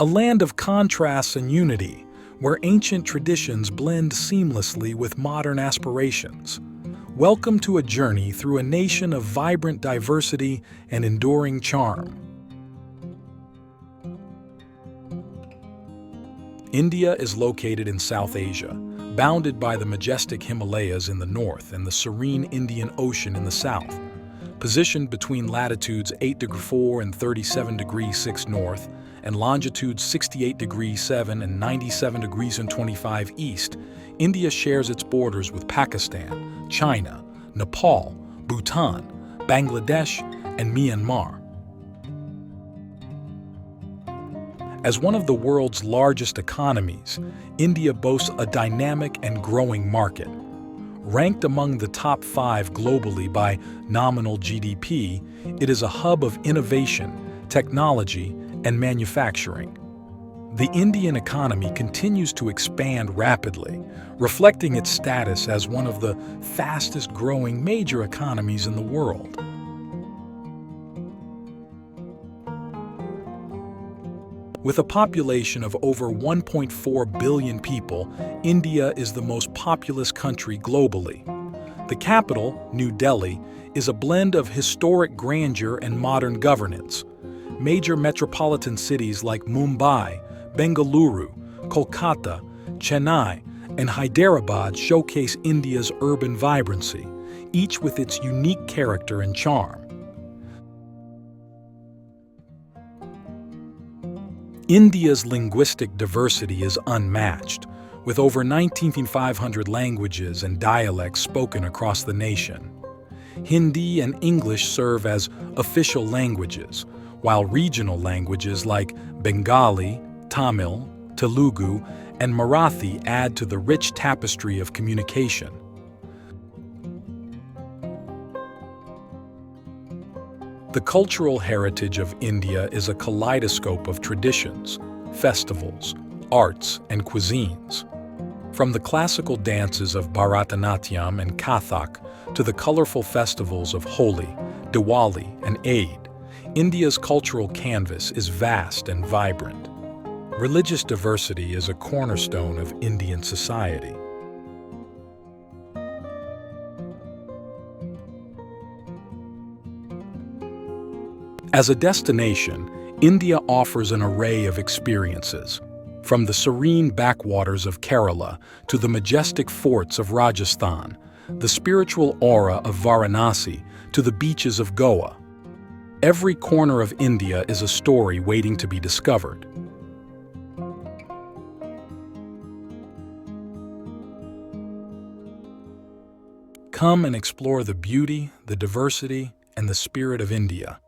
A land of contrasts and unity, where ancient traditions blend seamlessly with modern aspirations. Welcome to a journey through a nation of vibrant diversity and enduring charm. India is located in South Asia, bounded by the majestic Himalayas in the north and the serene Indian Ocean in the south. Positioned between latitudes 8°4 and 37°6 north, and longitudes 68°7 and 97°25 east, India shares its borders with Pakistan, China, Nepal, Bhutan, Bangladesh, and Myanmar. As one of the world's largest economies, India boasts a dynamic and growing market. Ranked among the top 5 globally by nominal GDP, it is a hub of innovation, technology, and manufacturing. The Indian economy continues to expand rapidly, reflecting its status as one of the fastest-growing major economies in the world. With a population of over 1.4 billion people, India is the most populous country globally. The capital, New Delhi, is a blend of historic grandeur and modern governance. Major metropolitan cities like Mumbai, Bengaluru, Kolkata, Chennai, and Hyderabad showcase India's urban vibrancy, each with its unique character and charm. India's linguistic diversity is unmatched, with over 19,500 languages and dialects spoken across the nation. Hindi and English serve as official languages, while regional languages like Bengali, Tamil, Telugu, and Marathi add to the rich tapestry of communication. The cultural heritage of India is a kaleidoscope of traditions, festivals, arts, and cuisines. From the classical dances of Bharatanatyam and Kathak to the colorful festivals of Holi, Diwali, and Eid, India's cultural canvas is vast and vibrant. Religious diversity is a cornerstone of Indian society. As a destination, India offers an array of experiences, from the serene backwaters of Kerala to the majestic forts of Rajasthan, the spiritual aura of Varanasi to the beaches of Goa. Every corner of India is a story waiting to be discovered. Come and explore the beauty, the diversity, and the spirit of India.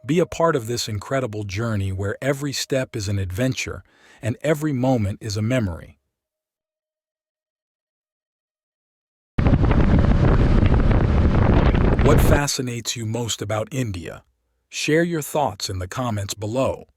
Be a part of this incredible journey where every step is an adventure and every moment is a memory. What fascinates you most about India? Share your thoughts in the comments below.